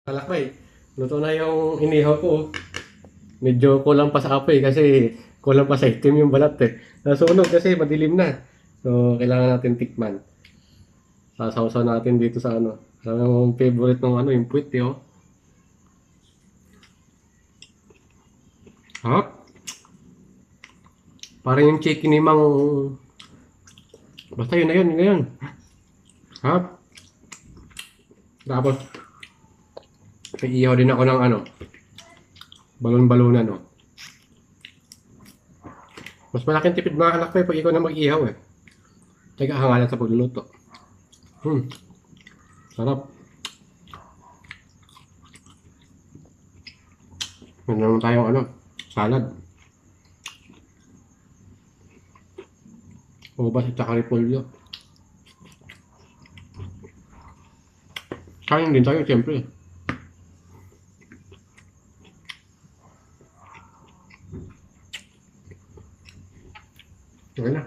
Kalakbay, luto na yung inihaw ko. Medyo kulang pa sa apoy kasi kulang pa sa itim yung balat eh. Nasunog kasi madilim na. So, kailangan natin tikman. Sasawsaw natin dito sa ano. Yung favorite ng ano, yung puwit eh, oh. Harap. Parang yung chicken ni Mang... Basta yun na yun, yun na yun. Harap. Tapos, iihaw din ako ng ano, balon-balonan, no. Mas malaking tipid mga anak ko eh, pag ikaw na mag-ihaw eh. Teka, hangalan sa pagluluto. Sarap. Meron naman tayong ano, salad. Ubas at saka repolyo. Kain din tayo, siyempre. Okay na.